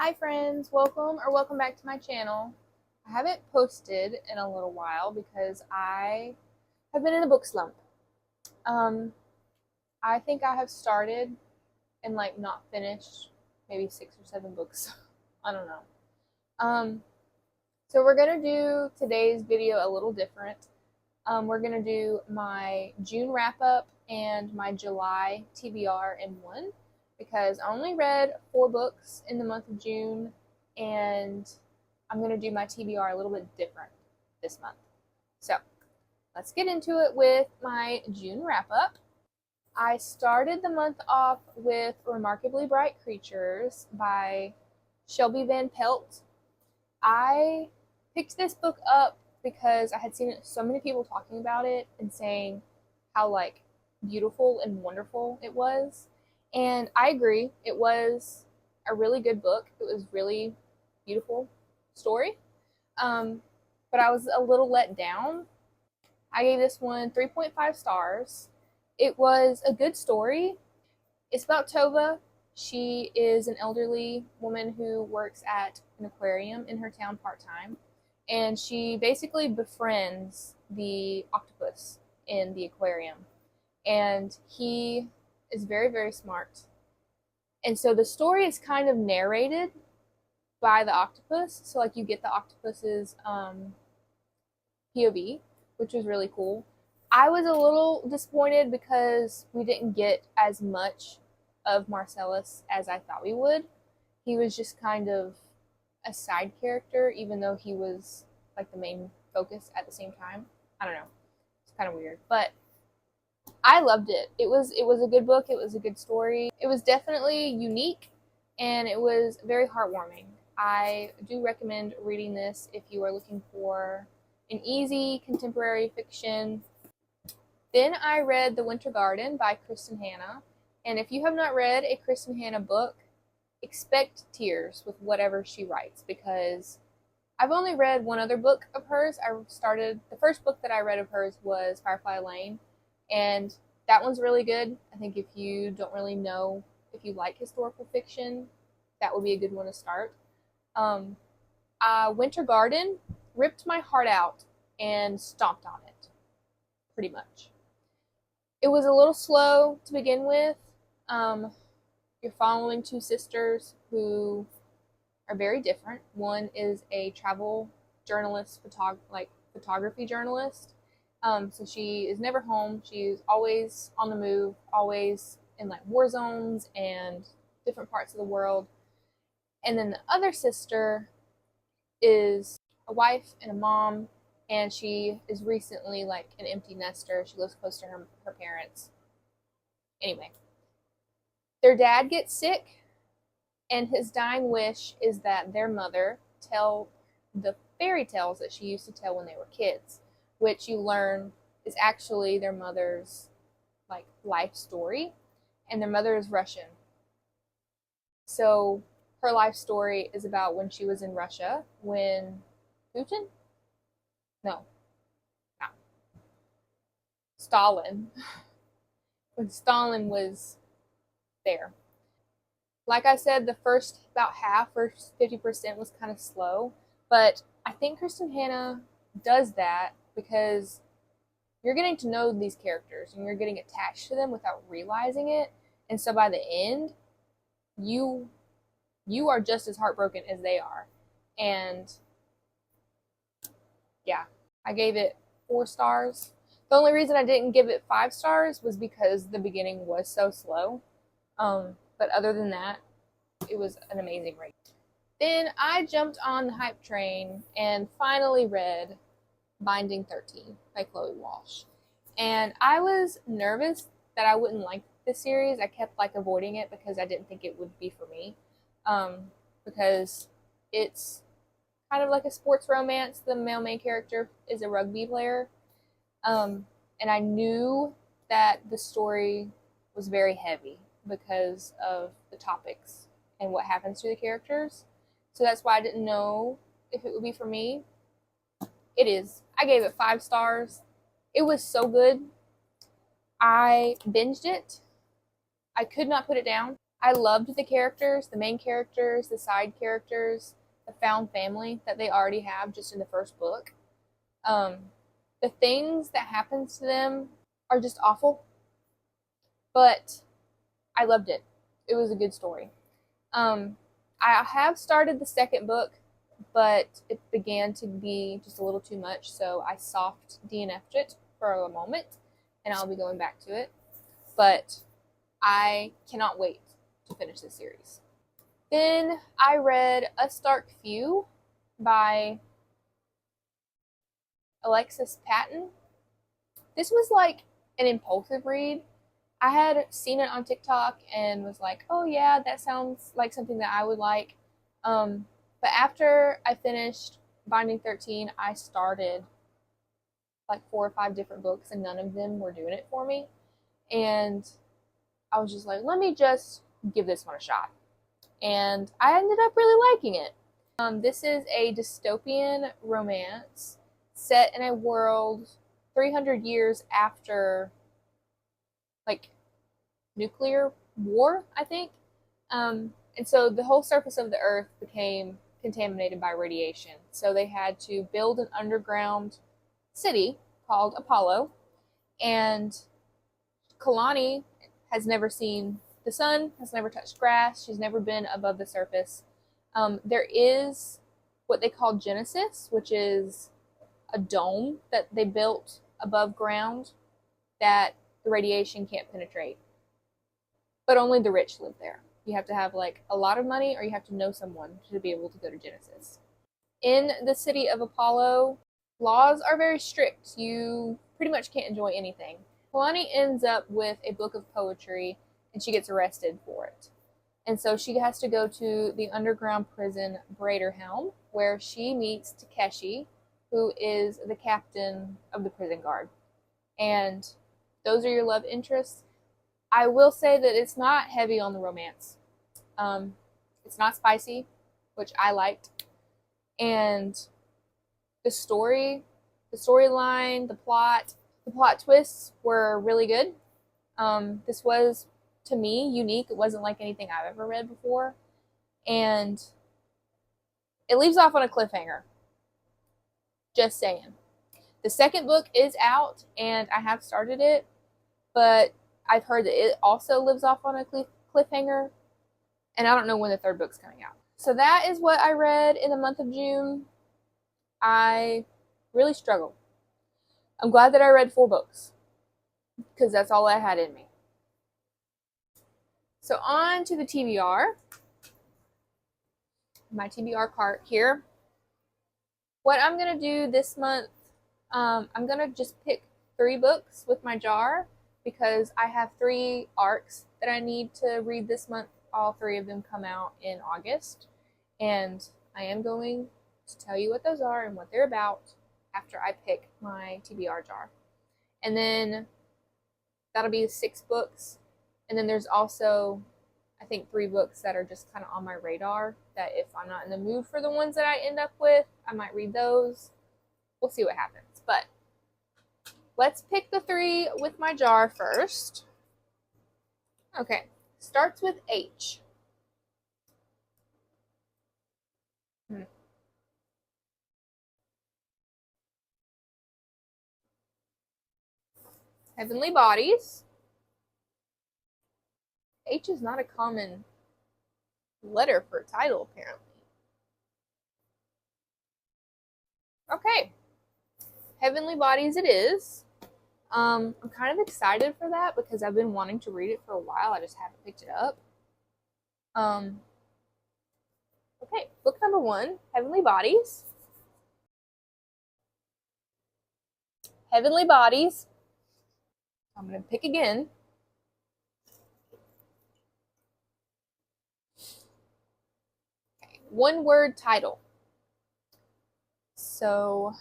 Hi friends, welcome back to my channel. I haven't posted in a little while because I have been in a book slump. Um, I think I have started and not finished maybe 6 or 7 books. I don't know. Um, so we're gonna do today's video a little different. We're gonna do my June wrap up and my July TBR in one because I only read 4 books in the month of June, and I'm going to do my TBR a little bit different this month. So let's get into it with my June wrap up. I started the month off with Remarkably Bright Creatures by Shelby Van Pelt. I picked this book up because I had seen so many people talking about it and saying how beautiful and wonderful it was. And I agree. It was a really good book. It was really beautiful story. But I was a little let down. I gave this one 3.5 stars. It was a good story. It's about Tova. She is an elderly woman who works at an aquarium in her town part-time, and she basically befriends the octopus in the aquarium, and he is very, very smart. And so the story is kind of narrated by the octopus, so you get the octopus's POV, which was really cool. I was a little disappointed because we didn't get as much of Marcellus as I thought we would. He was just kind of a side character, even though he was the main focus at the same time. I don't know. It's kind of weird, but I loved it. It was a good book. It was a good story. It was definitely unique, and it was very heartwarming. I do recommend reading this if you are looking for an easy contemporary fiction. Then I read The Winter Garden by Kristen Hanna, and if you have not read a Kristen Hanna book, expect tears with whatever she writes, because I've only read one other book of hers. The first book that I read of hers was Firefly Lane, and that one's really good. I think if you don't really know if you like historical fiction, that would be a good one to start. Winter Garden ripped my heart out and stomped on it, pretty much. It was a little slow to begin with. You're following 2 sisters who are very different. One is a travel journalist, photography journalist. So she is never home. She's always on the move, always in war zones and different parts of the world. And then the other sister is a wife and a mom, and she is recently an empty nester. She lives close to her parents. Anyway, their dad gets sick, and his dying wish is that their mother tell the fairy tales that she used to tell when they were kids, which you learn is actually their mother's life story, and their mother is Russian. So her life story is about when she was in Russia, when Putin? No. Stalin. When Stalin was there. Like I said, the first about half or 50% was kind of slow, but I think Kristen Hanna does that because you're getting to know these characters and you're getting attached to them without realizing it. And so by the end, you are just as heartbroken as they are. And yeah, I gave it 4 stars. The only reason I didn't give it 5 stars was because the beginning was so slow. But other than that, it was an amazing read. Then I jumped on the hype train and finally read Binding 13 by Chloe Walsh. And I was nervous that I wouldn't like this series. I kept avoiding it because I didn't think it would be for me. Because it's kind of like a sports romance. The male main character is a rugby player. And I knew that the story was very heavy because of the topics and what happens to the characters. So that's why I didn't know if it would be for me. It is. I gave it 5 stars. It was so good. I binged it. I could not put it down. I loved the characters, the main characters, the side characters, the found family that they already have just in the first book. Um, the things that happens to them are just awful, but I loved it. It was a good story. Um, I have started the second book, but it began to be just a little too much, so I soft DNF'd it for a moment, and I'll be going back to it. But I cannot wait to finish this series. Then I read A Stark Few by Alexis Patton. This was like an impulsive read. I had seen it on TikTok and was like, oh yeah, that sounds like something that I would like. But after I finished Binding 13, I started like 4 or 5 different books and none of them were doing it for me. And I was just like, let me just give this one a shot. And I ended up really liking it. This is a dystopian romance set in a world 300 years after like nuclear war, I think. And so the whole surface of the earth became contaminated by radiation. So they had to build an underground city called Apollo. And Kalani has never seen the sun, has never touched grass, she's never been above the surface. There is what they call Genesis, which is a dome that they built above ground that the radiation can't penetrate. But only the rich live there. You have to have like a lot of money or you have to know someone to be able to go to Genesis. In the city of Apollo, laws are very strict. You pretty much can't enjoy anything. Kalani ends up with a book of poetry and she gets arrested for it. And so she has to go to the underground prison Braderhelm, where she meets Takeshi, who is the captain of the prison guard. And those are your love interests. I will say that it's not heavy on the romance. It's not spicy, which I liked. And the storyline, the plot twists were really good. This was, to me, unique. It wasn't like anything I've ever read before. And it leaves off on a cliffhanger. Just saying. The second book is out, and I have started it, but I've heard that it also lives off on a cliffhanger, and I don't know when the third book's coming out. So that is what I read in the month of June. I really struggled. I'm glad that I read 4 books, because that's all I had in me. So on to the TBR. My TBR cart here. What I'm going to do this month, I'm going to just pick 3 books with my jar because I have 3 arcs that I need to read this month. All 3 of them come out in August. And I am going to tell you what those are and what they're about after I pick my TBR jar. And then that'll be 6 books. And then there's also, I think, 3 books that are just kind of on my radar that if I'm not in the mood for the ones that I end up with, I might read those. We'll see what happens. But let's pick the 3 with my jar first. Okay, starts with H. Heavenly Bodies. H is not a common letter for a title, apparently. Okay, Heavenly Bodies it is. I'm kind of excited for that because I've been wanting to read it for a while. I just haven't picked it up. Okay, book number 1, Heavenly Bodies. Heavenly Bodies. I'm going to pick again. Okay, 1-word title. So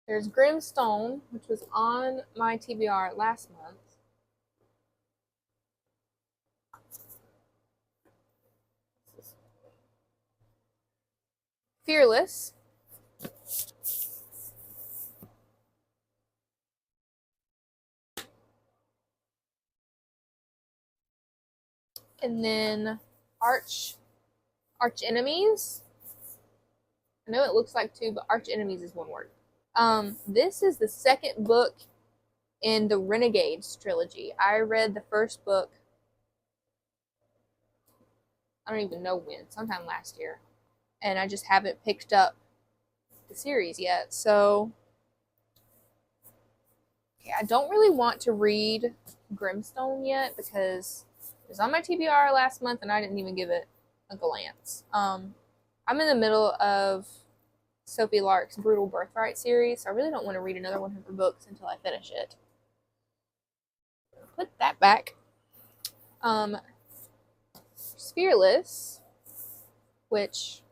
there's Grimstone, which was on my TBR last month. Fearless. And then Arch Enemies. I know it looks like two, but Arch Enemies is one word. This is the second book in the Renegades trilogy. I read the first book, I don't even know when, sometime last year. And I just haven't picked up the series yet. So, okay, I don't really want to read Grimstone yet because it was on my TBR last month and I didn't even give it a glance. I'm in the middle of Sophie Lark's Brutal Birthright series, so I really don't want to read another one of her books until I finish it. Put that back. Fearless, which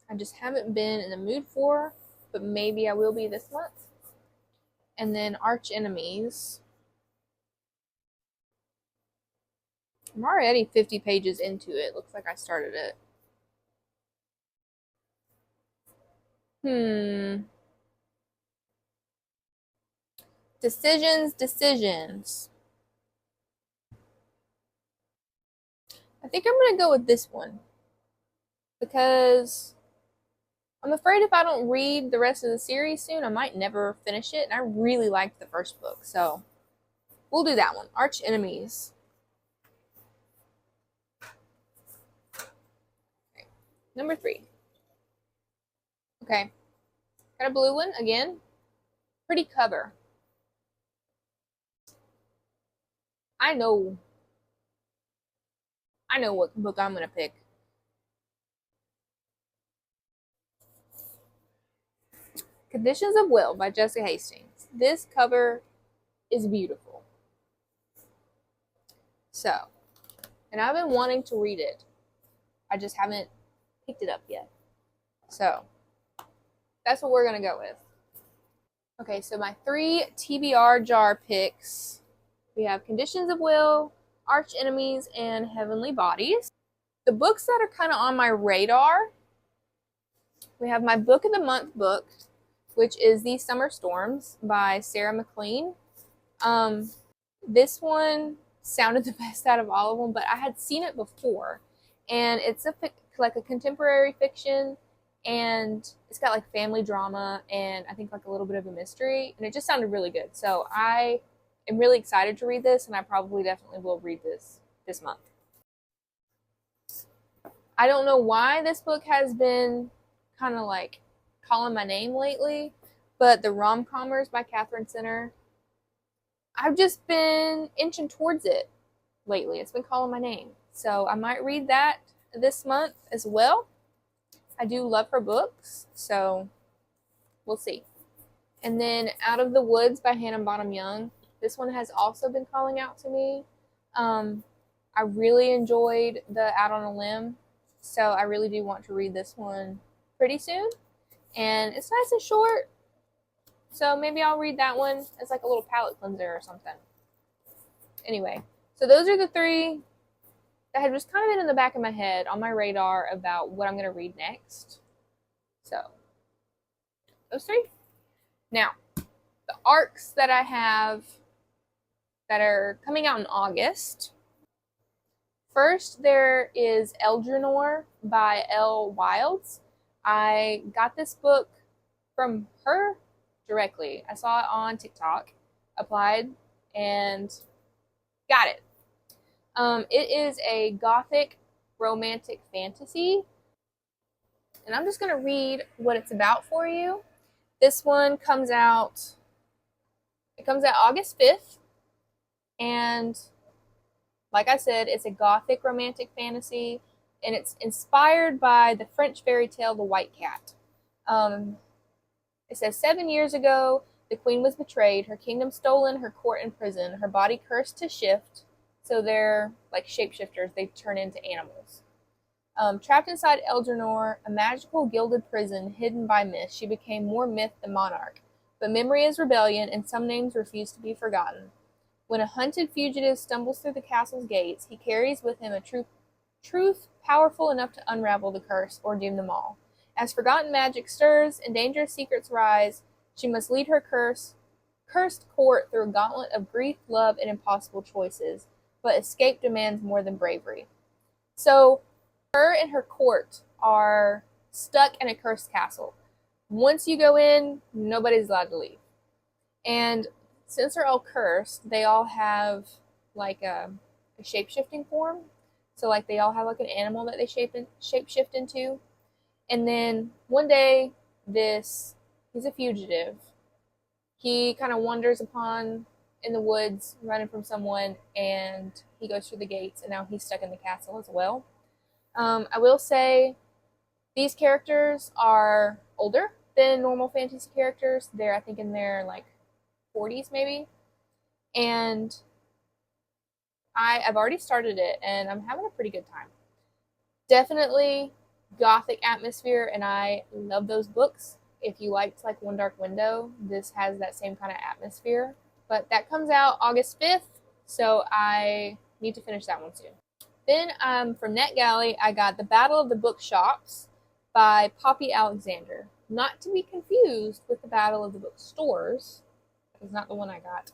I just haven't been in the mood for, but maybe I will be this month. And then Arch Enemies. I'm already 50 pages into it. Looks like I started it. Decisions. I think I'm going to go with this one because I'm afraid if I don't read the rest of the series soon, I might never finish it. And I really liked the first book, so we'll do that one. Arch Enemies. Okay. Number 3. Okay. Got a blue one again. Pretty cover. I know what book I'm going to pick. Conditions of Will by Jessica Hastings. This cover is beautiful. So, and I've been wanting to read it. I just haven't picked it up yet. So, that's what we're going to go with. Okay, so my 3 TBR jar picks. We have Conditions of Will, Arch Enemies, and Heavenly Bodies. The books that are kind of on my radar, we have my Book of the Month book, which is These Summer Storms by Sarah McLean. This one sounded the best out of all of them, but I had seen it before, and it's like a contemporary fiction, and it's got like family drama and I think like a little bit of a mystery, and it just sounded really good. So I am really excited to read this, and I probably definitely will read this month. I don't know why this book has been kind of like calling my name lately, but The Rom-Commers by Catherine Center, I've just been inching towards it lately. It's been calling my name. So I might read that this month as well. I do love her books, so we'll see. And then Out of the Woods by Hannah Bonham Young. This one has also been calling out to me. I really enjoyed the Out on a Limb, so I really do want to read this one pretty soon. And it's nice and short, so maybe I'll read that one as like a little palate cleanser or something. Anyway, so those are the 3 that had just kind of been in the back of my head on my radar about what I'm going to read next. So, those 3. Now, the arcs that I have that are coming out in August. First, there is Eldrinor by Elle Wilds. I got this book from her directly. I saw it on TikTok, applied, and got it. It is a gothic romantic fantasy, and I'm just going to read what it's about for you. This one comes out August 5th, and like I said, it's a gothic romantic fantasy, and it's inspired by the French fairy tale The White Cat. It says 7 years ago, the queen was betrayed, her kingdom stolen, her court imprisoned, her body cursed to shift. So they're like shapeshifters. They turn into animals. Trapped inside Eldrinor, a magical gilded prison hidden by myth, she became more myth than monarch. But memory is rebellion, and some names refuse to be forgotten. When a hunted fugitive stumbles through the castle's gates, he carries with him a truth powerful enough to unravel the curse or doom them all. As forgotten magic stirs and dangerous secrets rise, she must lead her cursed court through a gauntlet of grief, love, and impossible choices. but escape demands more than bravery. So her and her court are stuck in a cursed castle. Once you go in, nobody's allowed to leave. And since they're all cursed, they all have like a shape-shifting form. So like they all have like an animal that they shape-shift into. And then one day, he's a fugitive. He kind of wanders upon in the woods, running from someone, and he goes through the gates, and now he's stuck in the castle as well. I will say these characters are older than normal fantasy characters. They're, I think, in their like 40s maybe. And I've already started it, and I'm having a pretty good time. Definitely gothic atmosphere, and I love those books. If you liked like One Dark Window, this has that same kind of atmosphere. But that comes out August 5th, so I need to finish that one soon. Then from NetGalley, I got The Battle of the Bookshops by Poppy Alexander. Not to be confused with The Battle of the Bookstores. That is not the one I got.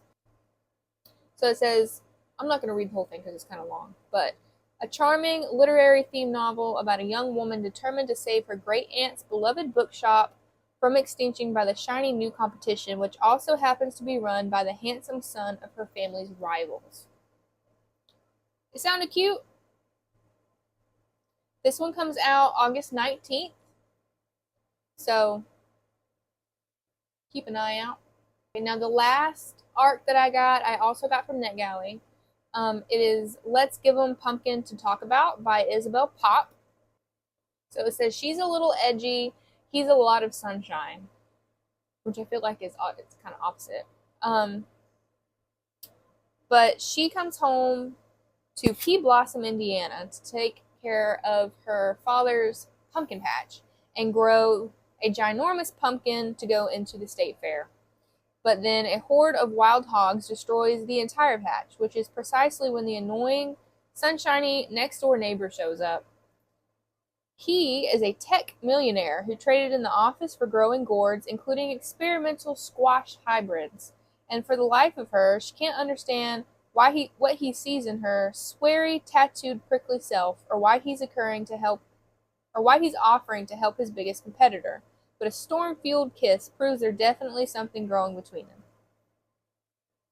So it says, I'm not going to read the whole thing because it's kind of long, but a charming literary themed novel about a young woman determined to save her great aunt's beloved bookshop from extinction by the shiny new competition, which also happens to be run by the handsome son of her family's rivals. It sounded cute. This one comes out August 19th, so keep an eye out. Okay, now the last arc that I also got from NetGalley. It is Let's Give 'Em Pumpkin to Talk About by Isabel Pop. So it says she's a little edgy, he's a lot of sunshine, which I feel like it's kind of opposite. But she comes home to Pea Blossom, Indiana, to take care of her father's pumpkin patch and grow a ginormous pumpkin to go into the state fair. But then a horde of wild hogs destroys the entire patch, which is precisely when the annoying, sunshiny next-door neighbor shows up. He is a tech millionaire who traded in the office for growing gourds, including experimental squash hybrids. And for the life of her, she can't understand what he sees in her sweary, tattooed, prickly self, or why he's offering to help his biggest competitor. But a storm-fueled kiss proves there's definitely something growing between them.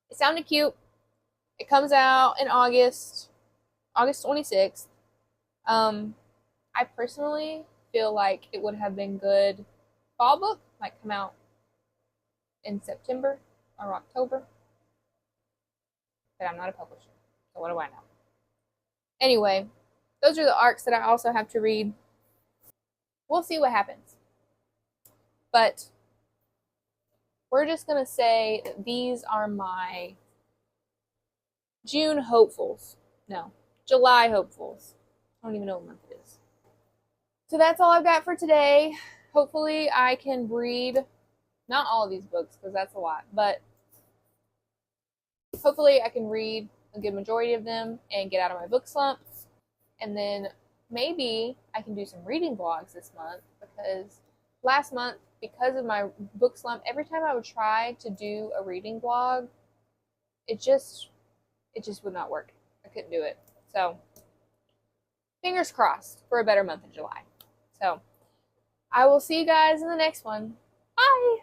It sounded cute. It comes out in August 26th. I personally feel like it would have been good fall book, might come out in September or October. But I'm not a publisher, so what do I know? Anyway, those are the arcs that I also have to read. We'll see what happens. But we're just going to say that these are my June hopefuls. No, July hopefuls. I don't even know what month it is. So that's all I've got for today. Hopefully I can read, not all of these books because that's a lot, but hopefully I can read a good majority of them and get out of my book slump. And then maybe I can do some reading vlogs this month, because last month, because of my book slump, every time I would try to do a reading vlog, it just would not work. I couldn't do it. So fingers crossed for a better month in July. So I will see you guys in the next one. Bye!